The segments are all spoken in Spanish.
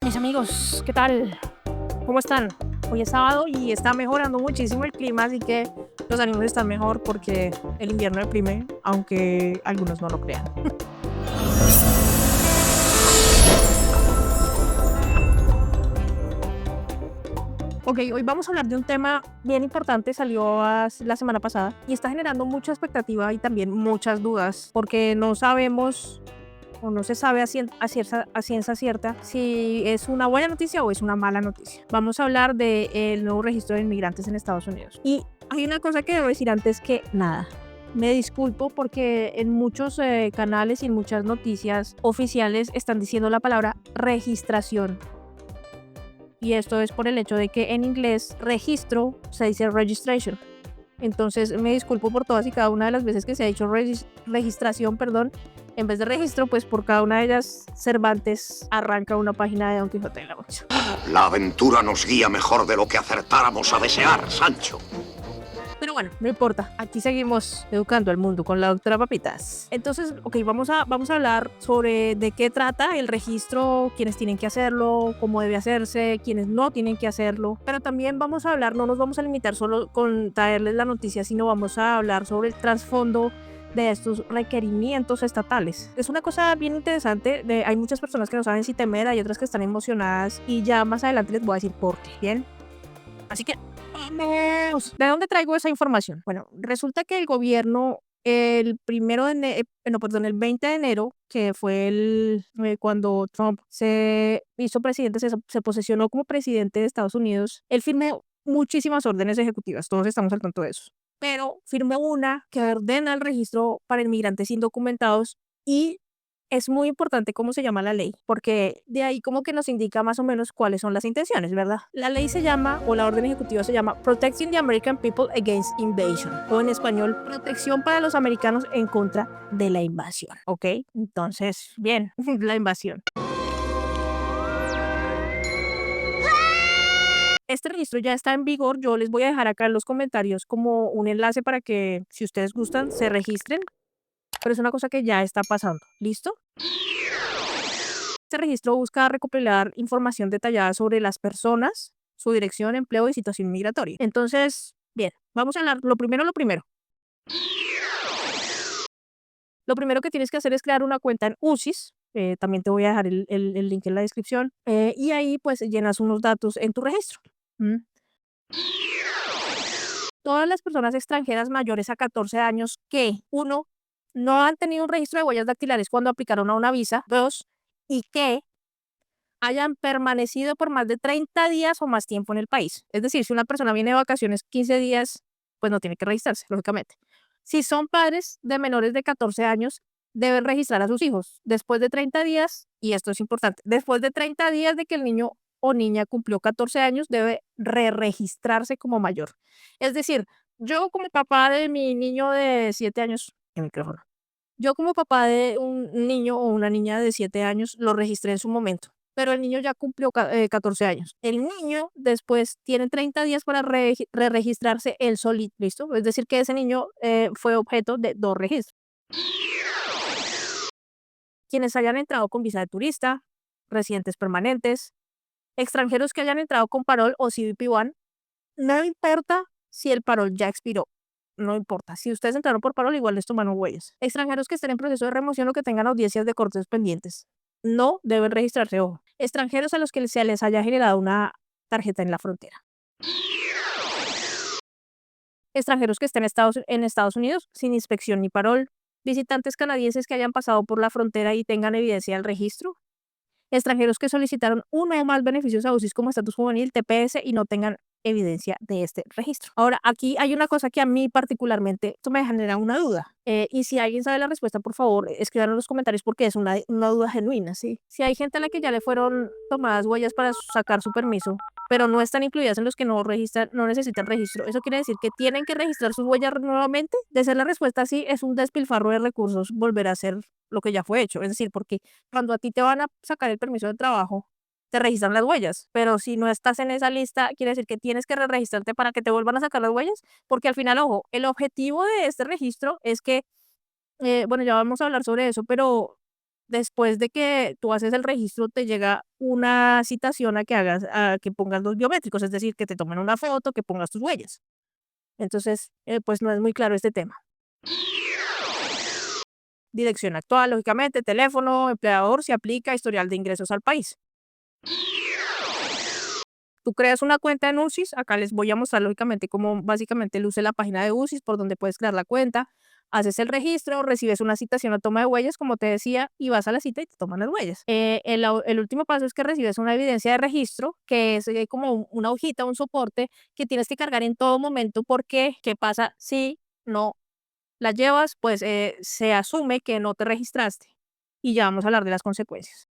Mis amigos, ¿qué tal? ¿Cómo están? Hoy es sábado y está mejorando muchísimo el clima, así que los ánimos están mejor porque el invierno deprime, aunque algunos no lo crean. Ok, hoy vamos a hablar de un tema bien importante, salió la semana pasada y está generando mucha expectativa y también muchas dudas, porque no sabemos o no se sabe a ciencia cierta si es una buena noticia o es una mala noticia. Vamos a hablar del nuevo registro de inmigrantes en Estados Unidos. Y hay una cosa que debo decir antes que nada. Me disculpo porque en muchos canales y en muchas noticias oficiales están diciendo la palabra registración. Y esto es por el hecho de que en inglés registro se dice registration. Entonces me disculpo por todas y cada una de las veces que se ha dicho registración, perdón. En vez de registro, pues por cada una de ellas Cervantes arranca una página de Don Quijote de la Mancha. La aventura nos guía mejor de lo que acertáramos a desear, Sancho. Pero bueno, no importa. Aquí seguimos educando al mundo con la doctora Papitas. Entonces, ok, vamos a hablar sobre de qué trata el registro, quiénes tienen que hacerlo, cómo debe hacerse, quiénes no tienen que hacerlo. Pero también vamos a hablar, no nos vamos a limitar solo con traerles la noticia, sino vamos a hablar sobre el trasfondo de estos requerimientos estatales. Es una cosa bien interesante. Hay muchas personas que no saben si temer, hay otras que están emocionadas y ya más adelante les voy a decir por qué. Bien. Así que vamos. ¿De dónde traigo esa información? Bueno, resulta que el gobierno el 20 de enero, que fue cuando Trump se hizo presidente, se posesionó como presidente de Estados Unidos, él firmó muchísimas órdenes ejecutivas, todos estamos al tanto de eso. Pero firmó una que ordena el registro para inmigrantes indocumentados y es muy importante cómo se llama la ley, porque de ahí como que nos indica más o menos cuáles son las intenciones, ¿verdad? La ley se llama, o la orden ejecutiva se llama Protecting the American People Against Invasion, o en español, protección para los americanos en contra de la invasión, ¿ok? Entonces, bien, la invasión. Este registro ya está en vigor, yo les voy a dejar acá en los comentarios como un enlace para que, si ustedes gustan, se registren, pero es una cosa que ya está pasando, ¿listo? Este registro busca recopilar información detallada sobre las personas, su dirección, empleo y situación migratoria. Entonces, bien, vamos a hablar lo primero. Lo primero que tienes que hacer es crear una cuenta en USIS. También te voy a dejar el link en la descripción. Y ahí pues llenas unos datos en tu registro. ¿Mm? Todas las personas extranjeras mayores a 14 años que, uno, no han tenido un registro de huellas dactilares cuando aplicaron a una visa, dos, y que hayan permanecido por más de 30 días o más tiempo en el país. Es decir, si una persona viene de vacaciones 15 días, pues no tiene que registrarse, lógicamente. Si son padres de menores de 14 años, deben registrar a sus hijos después de 30 días, y esto es importante, después de 30 días de que el niño o niña cumplió 14 años, debe re-registrarse como mayor. Es decir, yo como papá de mi niño de 7 años, el micrófono, yo como papá de un niño o una niña de 7 años, lo registré en su momento, pero el niño ya cumplió 14 años. El niño después tiene 30 días para registrarse él solito, ¿listo? Es decir, que ese niño fue objeto de 2 registros. Quienes hayan entrado con visa de turista, residentes permanentes, extranjeros que hayan entrado con parol o CBP-1, no importa si el parol ya expiró. No importa. Si ustedes entraron por parol, igual les tomaron huellas. Extranjeros que estén en proceso de remoción o que tengan audiencias de cortes pendientes. No deben registrarse, ojo. Extranjeros a los que se les haya generado una tarjeta en la frontera. Extranjeros que estén en Estados Unidos sin inspección ni parol. Visitantes canadienses que hayan pasado por la frontera y tengan evidencia del registro. Extranjeros que solicitaron uno o más beneficios a UCIS como estatus juvenil, TPS y no tengan evidencia de este registro. Ahora, aquí hay una cosa que a mí particularmente esto me genera una duda. Y si alguien sabe la respuesta, por favor, escriban en los comentarios porque es una duda genuina, ¿sí? Si hay gente a la que ya le fueron tomadas huellas para sacar su permiso, pero no están incluidas en los que no registran, no necesitan registro, ¿eso quiere decir que tienen que registrar sus huellas nuevamente? De ser la respuesta sí, es un despilfarro de recursos volver a hacer lo que ya fue hecho. Es decir, porque cuando a ti te van a sacar el permiso de trabajo, te registran las huellas, pero si no estás en esa lista, quiere decir que tienes que registrarte para que te vuelvan a sacar las huellas, porque al final, ojo, el objetivo de este registro es que, bueno, ya vamos a hablar sobre eso, pero después de que tú haces el registro, te llega una citación a que pongas los biométricos, es decir, que te tomen una foto, que pongas tus huellas. Entonces, pues no es muy claro este tema. Dirección actual, lógicamente, teléfono, empleador, si aplica, historial de ingresos al país. Tú creas una cuenta en UCIS, acá les voy a mostrar lógicamente cómo básicamente luce la página de UCIS por donde puedes crear la cuenta, haces el registro, recibes una citación a toma de huellas, como te decía, y vas a la cita y te toman las huellas. El último paso es que recibes una evidencia de registro, que es como una hojita, un soporte que tienes que cargar en todo momento porque, ¿qué pasa si no la llevas? Pues se asume que no te registraste y ya vamos a hablar de las consecuencias.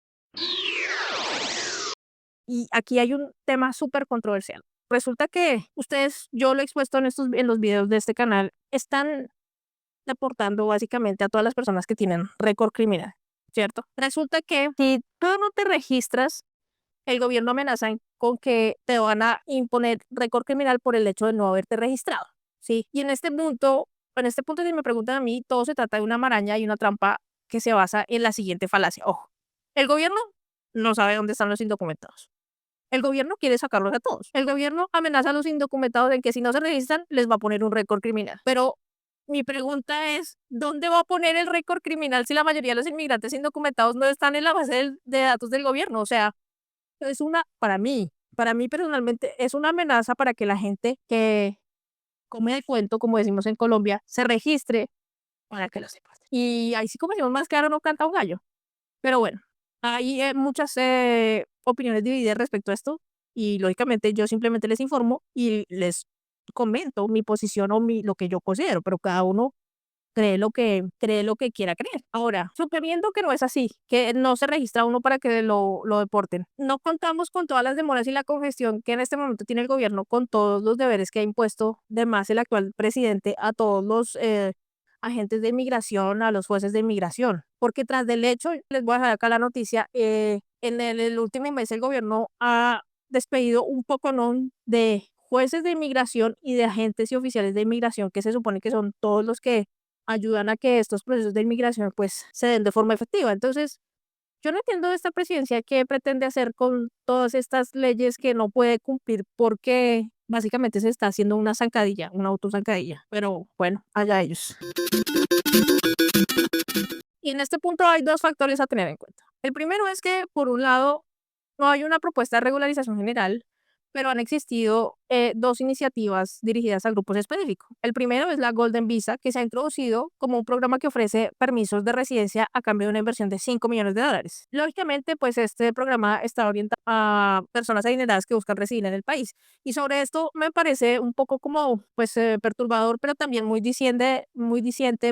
Y aquí hay un tema súper controversial. Resulta que ustedes, yo lo he expuesto en los videos de este canal, están deportando básicamente a todas las personas que tienen récord criminal, ¿cierto? Resulta que si tú no te registras, el gobierno amenaza con que te van a imponer récord criminal por el hecho de no haberte registrado, ¿sí? Y en este punto, si me preguntan a mí, todo se trata de una maraña y una trampa que se basa en la siguiente falacia. Ojo, el gobierno no sabe dónde están los indocumentados. El gobierno quiere sacarlos a todos. El gobierno amenaza a los indocumentados en que si no se registran, les va a poner un récord criminal. Pero mi pregunta es, ¿dónde va a poner el récord criminal si la mayoría de los inmigrantes indocumentados no están en la base de datos del gobierno? O sea, para mí personalmente, es una amenaza para que la gente que come de cuento, como decimos en Colombia, se registre para que lo sepas. Y ahí sí, como decimos, más claro no canta un gallo. Pero bueno, hay muchas opiniones divididas respecto a esto y lógicamente yo simplemente les informo y les comento mi posición o lo que yo considero, pero cada uno cree lo que quiera creer. Ahora, suponiendo que no es así, que no se registra uno para que lo deporten, no contamos con todas las demoras y la congestión que en este momento tiene el gobierno con todos los deberes que ha impuesto, de más el actual presidente, a todos los agentes de inmigración, a los jueces de inmigración. Porque tras del hecho, les voy a dejar acá la noticia, en el último mes el gobierno ha despedido un poconón de jueces de inmigración y de agentes y oficiales de inmigración, que se supone que son todos los que ayudan a que estos procesos de inmigración pues se den de forma efectiva. Entonces, yo no entiendo de esta presidencia qué pretende hacer con todas estas leyes que no puede cumplir porque básicamente se está haciendo una zancadilla, una autozancadilla. Pero bueno, allá ellos. Y en este punto hay dos factores a tener en cuenta. El primero es que, por un lado, no hay una propuesta de regularización general, pero han existido dos iniciativas dirigidas a grupos específicos. El primero es la Golden Visa, que se ha introducido como un programa que ofrece permisos de residencia a cambio de una inversión de $5 millones. Lógicamente, pues este programa está orientado a personas adineradas que buscan residir en el país. Y sobre esto me parece un poco como pues perturbador, pero también muy diciente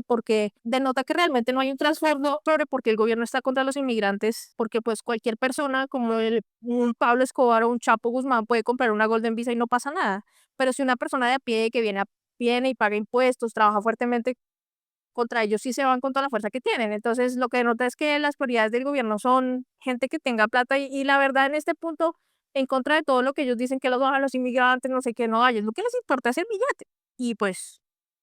porque denota que realmente no hay un trasfondo sobre por qué el gobierno está contra los inmigrantes, porque pues cualquier persona como un Pablo Escobar o un Chapo Guzmán puede comprar una Golden Visa y no pasa nada. Pero si una persona de a pie que viene y paga impuestos, trabaja fuertemente, contra ellos sí se van con toda la fuerza que tienen. Entonces, lo que denota es que las prioridades del gobierno son gente que tenga plata y la verdad en este punto, en contra de todo lo que ellos dicen que los bajan los inmigrantes, no sé qué, no, a ellos lo que les importa es el billete. Y pues,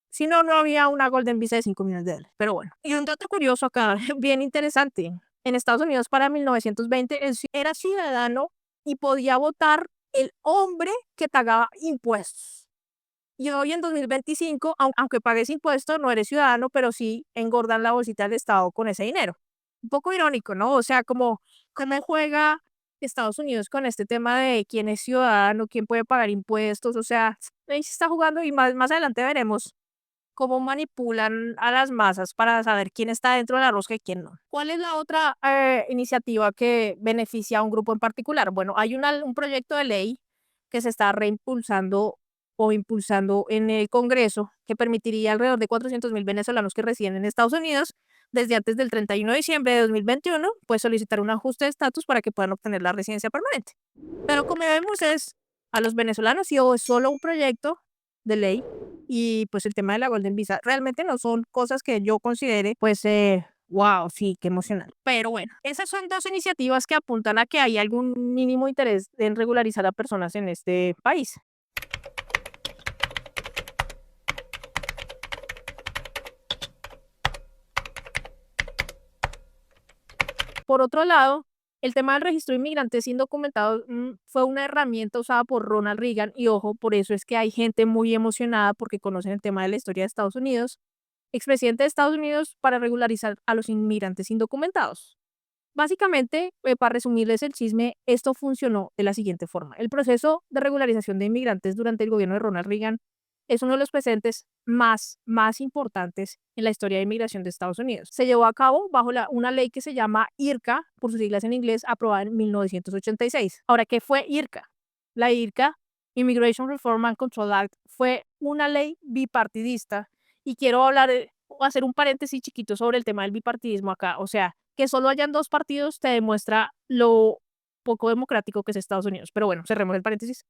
si no, no había una Golden Visa de $5 millones. Pero bueno. Y un dato curioso acá, bien interesante. En Estados Unidos para 1920 era ciudadano y podía votar el hombre que pagaba impuestos. Y hoy en 2025, aunque pagues impuestos, no eres ciudadano, pero sí engordan la bolsita del Estado con ese dinero. Un poco irónico, ¿no? O sea, como cómo juega Estados Unidos con este tema de quién es ciudadano, quién puede pagar impuestos, o sea, ahí se está jugando y más adelante veremos cómo manipulan a las masas para saber quién está dentro de la rosca y quién no. ¿Cuál es la otra iniciativa que beneficia a un grupo en particular? Bueno, hay un proyecto de ley que se está reimpulsando o impulsando en el Congreso que permitiría alrededor de 400.000 venezolanos que residen en Estados Unidos desde antes del 31 de diciembre de 2021, pues solicitar un ajuste de estatus para que puedan obtener la residencia permanente. Pero como vemos es a los venezolanos y o es solo un proyecto de ley y pues el tema de la Golden Visa realmente no son cosas que yo considere pues wow, sí, qué emocionante. Pero bueno, esas son dos iniciativas que apuntan a que hay algún mínimo interés en regularizar a personas en este país. Por otro lado, el tema del registro de inmigrantes indocumentados fue una herramienta usada por Ronald Reagan y ojo, por eso es que hay gente muy emocionada porque conocen el tema de la historia de Estados Unidos, expresidente de Estados Unidos para regularizar a los inmigrantes indocumentados. Básicamente, para resumirles el chisme, esto funcionó de la siguiente forma. El proceso de regularización de inmigrantes durante el gobierno de Ronald Reagan es uno de los precedentes más importantes en la historia de inmigración de Estados Unidos. Se llevó a cabo bajo una ley que se llama IRCA, por sus siglas en inglés, aprobada en 1986. Ahora, ¿qué fue IRCA? La IRCA, Immigration Reform and Control Act, fue una ley bipartidista y quiero hacer un paréntesis chiquito sobre el tema del bipartidismo acá. O sea, que solo hayan dos partidos te demuestra lo poco democrático que es Estados Unidos. Pero bueno, cerremos el paréntesis.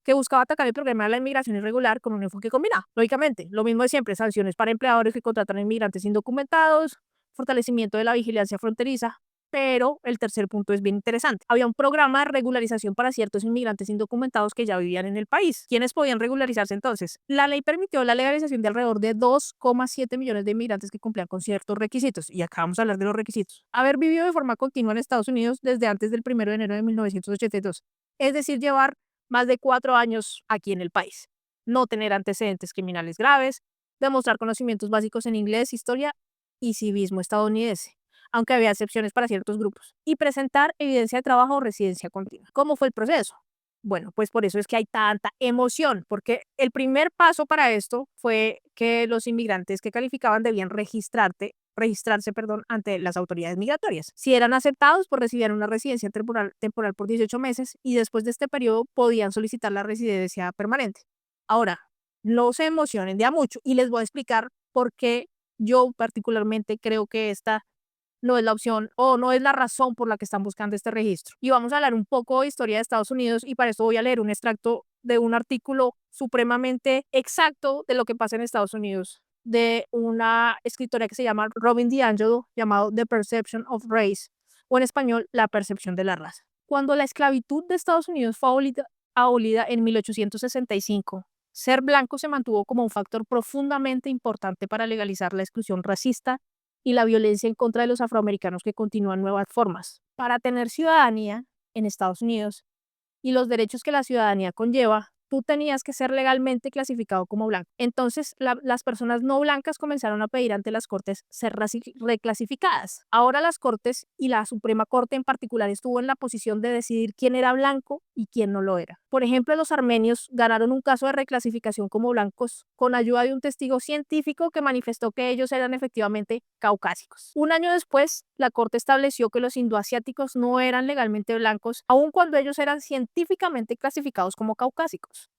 Que buscaba atacar el problema de la inmigración irregular con un enfoque combinado. Lógicamente, lo mismo de siempre, sanciones para empleadores que contratan a inmigrantes indocumentados, fortalecimiento de la vigilancia fronteriza, pero el tercer punto es bien interesante. Había un programa de regularización para ciertos inmigrantes indocumentados que ya vivían en el país. ¿Quiénes podían regularizarse entonces? La ley permitió la legalización de alrededor de 2,7 millones de inmigrantes que cumplían con ciertos requisitos. Y acá vamos a hablar de los requisitos. Haber vivido de forma continua en Estados Unidos desde antes del 1 de enero de 1982. Es decir, llevar más de 4 años aquí en el país. No tener antecedentes criminales graves, demostrar conocimientos básicos en inglés, historia y civismo estadounidense, aunque había excepciones para ciertos grupos, y presentar evidencia de trabajo o residencia continua. ¿Cómo fue el proceso? Bueno, pues por eso es que hay tanta emoción, porque el primer paso para esto fue que los inmigrantes que calificaban debían registrarse ante las autoridades migratorias. Si eran aceptados, pues recibían una residencia temporal por 18 meses y después de este periodo podían solicitar la residencia permanente. Ahora, no se emocionen de a mucho y les voy a explicar por qué yo particularmente creo que esta no es la opción o no es la razón por la que están buscando este registro. Y vamos a hablar un poco de historia de Estados Unidos y para eso voy a leer un extracto de un artículo supremamente exacto de lo que pasa en Estados Unidos de una escritora que se llama Robin DiAngelo, llamado The Perception of Race, o en español, La percepción de la raza. Cuando la esclavitud de Estados Unidos fue abolida en 1865, ser blanco se mantuvo como un factor profundamente importante para legalizar la exclusión racista y la violencia en contra de los afroamericanos que continúan nuevas formas. Para tener ciudadanía en Estados Unidos y los derechos que la ciudadanía conlleva, tú tenías que ser legalmente clasificado como blanco. Entonces, las personas no blancas comenzaron a pedir ante las cortes ser reclasificadas. Ahora las cortes y la Suprema Corte en particular estuvo en la posición de decidir quién era blanco y quién no lo era. Por ejemplo, los armenios ganaron un caso de reclasificación como blancos con ayuda de un testigo científico que manifestó que ellos eran efectivamente caucásicos. Un año después, la Corte estableció que los indoasiáticos no eran legalmente blancos, aun cuando ellos eran científicamente clasificados como caucásicos.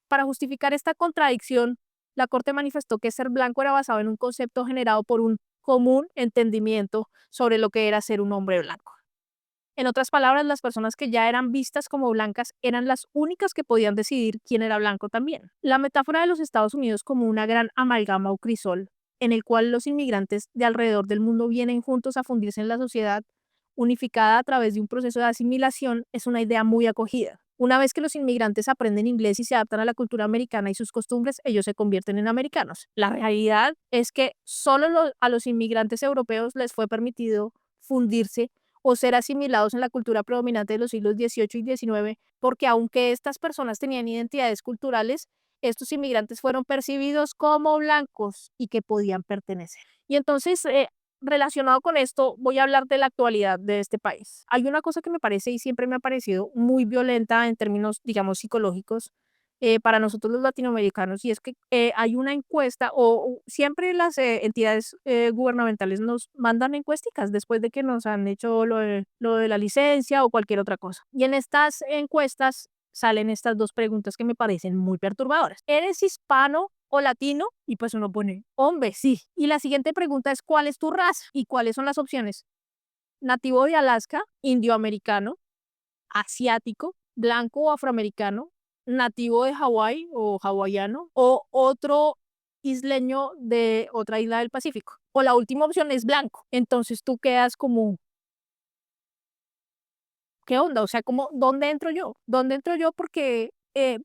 Para justificar esta contradicción, la Corte manifestó que ser blanco era basado en un concepto generado por un común entendimiento sobre lo que era ser un hombre blanco. En otras palabras, las personas que ya eran vistas como blancas eran las únicas que podían decidir quién era blanco también. La metáfora de los Estados Unidos como una gran amalgama o crisol, en el cual los inmigrantes de alrededor del mundo vienen juntos a fundirse en la sociedad unificada a través de un proceso de asimilación, es una idea muy acogida. Una vez que los inmigrantes aprenden inglés y se adaptan a la cultura americana y sus costumbres, ellos se convierten en americanos. La realidad es que solo a los inmigrantes europeos les fue permitido fundirse o ser asimilados en la cultura predominante de los siglos XVIII y XIX, porque aunque estas personas tenían identidades culturales, estos inmigrantes fueron percibidos como blancos y que podían pertenecer. Y entonces, relacionado con esto, voy a hablar de la actualidad de este país. Hay una cosa que me parece y siempre me ha parecido muy violenta en términos, digamos, psicológicos para nosotros los latinoamericanos y es que hay una encuesta o siempre las entidades gubernamentales nos mandan encuesticas después de que nos han hecho lo de la licencia o cualquier otra cosa. Y en estas encuestas salen estas dos preguntas que me parecen muy perturbadoras. ¿Eres hispano o latino? Y pues uno pone, hombre, sí. Y la siguiente pregunta es, ¿cuál es tu raza? ¿Y cuáles son las opciones? Nativo de Alaska, indioamericano, asiático, blanco o afroamericano, nativo de Hawái o hawaiano, o otro isleño de otra isla del Pacífico. O la última opción es blanco. Entonces tú quedas como, ¿qué onda? O sea, como, ¿dónde entro yo? ¿Dónde entro yo? Porque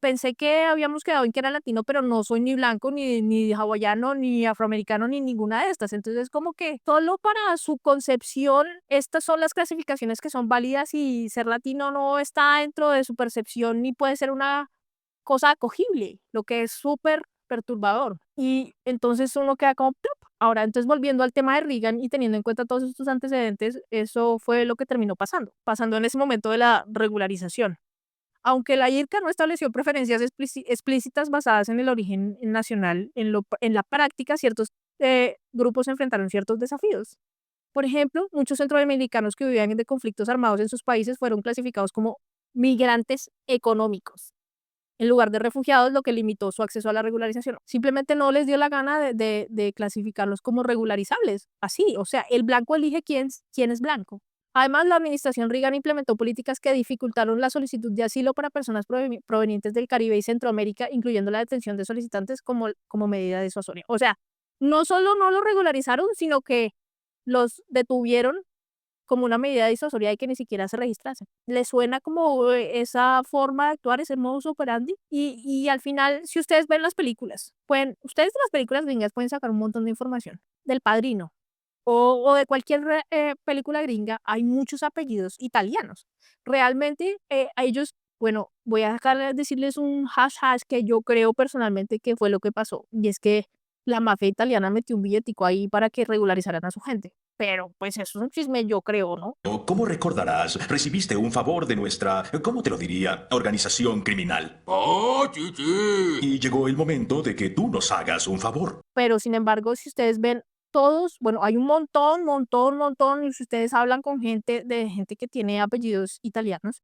pensé que habíamos quedado en que era latino, pero no soy ni blanco, ni hawaiano, ni afroamericano, ni ninguna de estas. Entonces, como que solo para su concepción, estas son las clasificaciones que son válidas y ser latino no está dentro de su percepción ni puede ser una cosa acogible, lo que es súper perturbador. Y entonces uno queda como, ¡plup! Ahora, entonces volviendo al tema de Reagan y teniendo en cuenta todos estos antecedentes, eso fue lo que terminó pasando en ese momento de la regularización. Aunque la IRCA no estableció preferencias explícitas basadas en el origen nacional, en la práctica ciertos grupos enfrentaron ciertos desafíos. Por ejemplo, muchos centroamericanos que vivían de conflictos armados en sus países fueron clasificados como migrantes económicos, en lugar de refugiados, lo que limitó su acceso a la regularización. Simplemente no les dio la gana de clasificarlos como regularizables. Así, o sea, el blanco elige quién es blanco. Además, la administración Reagan implementó políticas que dificultaron la solicitud de asilo para personas provenientes del Caribe y Centroamérica, incluyendo la detención de solicitantes como medida disuasoria. O sea, no solo no los regularizaron, sino que los detuvieron como una medida disuasoria de que ni siquiera se registrasen. ¿Les suena como esa forma de actuar, ese modus operandi? Y al final, si ustedes ven las películas, ustedes de las películas gringas pueden sacar un montón de información. Del Padrino o de cualquier película gringa, hay muchos apellidos italianos. Realmente a ellos, bueno, voy a decirles un hash que yo creo personalmente que fue lo que pasó. Y es que la mafia italiana metió un billetico ahí para que regularizaran a su gente. Pero pues eso es un chisme, yo creo, ¿no? ¿Cómo recordarás? Recibiste un favor de nuestra, ¿cómo te lo diría? Organización criminal. ¡Oh, chichi! Y llegó el momento de que tú nos hagas un favor. Pero sin embargo, si ustedes ven todos, bueno, hay un montón, y si ustedes hablan con gente que tiene apellidos italianos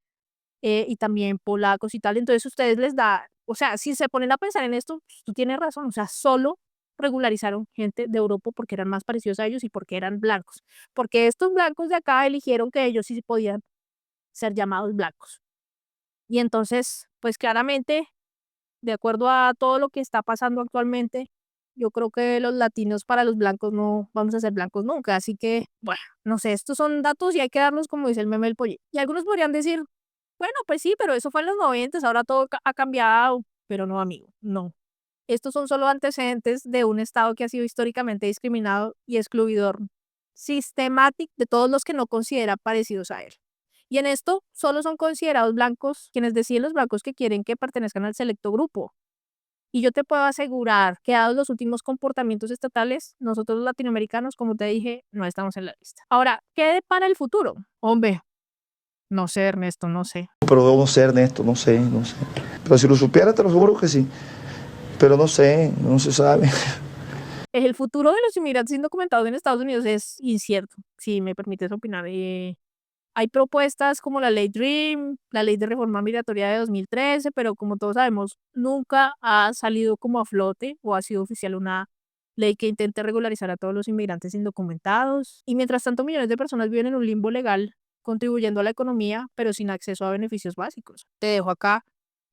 y también polacos y tal, entonces ustedes les da, o sea, si se ponen a pensar en esto, pues, tú tienes razón, o sea, solo regularizaron gente de Europa porque eran más parecidos a ellos y porque eran blancos, porque estos blancos de acá eligieron que ellos sí podían ser llamados blancos. Y entonces, pues claramente, de acuerdo a todo lo que está pasando actualmente, yo creo que los latinos para los blancos no vamos a ser blancos nunca. Así que, bueno, no sé, estos son datos y hay que darlos como dice el meme del pollo. Y algunos podrían decir, bueno, pues sí, pero eso fue en los 90, ahora todo ha cambiado. Pero no, amigo, no. Estos son solo antecedentes de un Estado que ha sido históricamente discriminado y excluidor sistemático de todos los que no considera parecidos a él. Y en esto solo son considerados blancos quienes deciden los blancos que quieren que pertenezcan al selecto grupo. Y yo te puedo asegurar que dados los últimos comportamientos estatales, nosotros los latinoamericanos, como te dije, no estamos en la lista. Ahora, ¿qué depara el futuro? Hombre, no sé, Ernesto, no sé. Pero no sé, Ernesto, no sé. Pero si lo supiera, te lo aseguro que sí. Pero no sé, no se sabe. El futuro de los inmigrantes indocumentados en Estados Unidos es incierto, si me permites opinar. Hay propuestas como la ley DREAM, la ley de reforma migratoria de 2013, pero como todos sabemos, nunca ha salido como a flote o ha sido oficial una ley que intente regularizar a todos los inmigrantes indocumentados. Y mientras tanto, millones de personas viven en un limbo legal, contribuyendo a la economía, pero sin acceso a beneficios básicos. Te dejo acá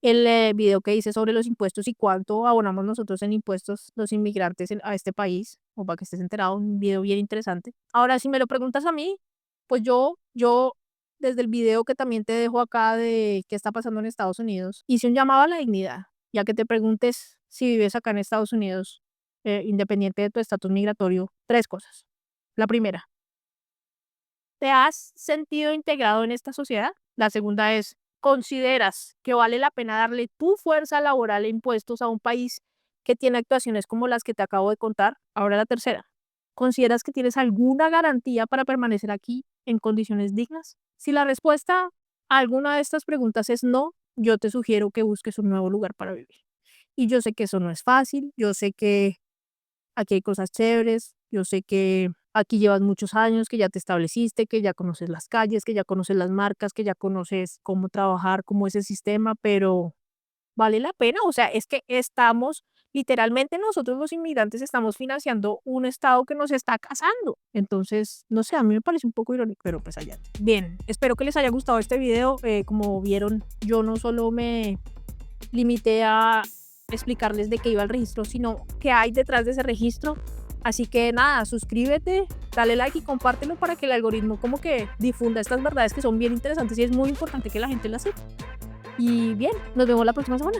el video que hice sobre los impuestos y cuánto abonamos nosotros en impuestos los inmigrantes a este país, o para que estés enterado, un video bien interesante. Ahora, si me lo preguntas a mí, pues yo desde el video que también te dejo acá de qué está pasando en Estados Unidos, hice un llamado a la dignidad, ya que te preguntes si vives acá en Estados Unidos, independiente de tu estatus migratorio, 3 cosas. La primera, ¿te has sentido integrado en esta sociedad? La segunda es, ¿consideras que vale la pena darle tu fuerza laboral e impuestos a un país que tiene actuaciones como las que te acabo de contar? Ahora la tercera, ¿consideras que tienes alguna garantía para permanecer aquí en condiciones dignas? Si la respuesta a alguna de estas preguntas es no, yo te sugiero que busques un nuevo lugar para vivir. Y yo sé que eso no es fácil, yo sé que aquí hay cosas chéveres, yo sé que aquí llevas muchos años, que ya te estableciste, que ya conoces las calles, que ya conoces las marcas, que ya conoces cómo trabajar, cómo es el sistema, pero vale la pena. O sea, es que literalmente nosotros los inmigrantes estamos financiando un Estado que nos está casando. Entonces, no sé, a mí me parece un poco irónico, pero pues allá. Bien, espero que les haya gustado este video. Como vieron, yo no solo me limité a explicarles de qué iba el registro, sino qué hay detrás de ese registro. Así que nada, suscríbete, dale like y compártelo para que el algoritmo como que difunda estas verdades que son bien interesantes y es muy importante que la gente las sepa. Y bien, nos vemos la próxima semana.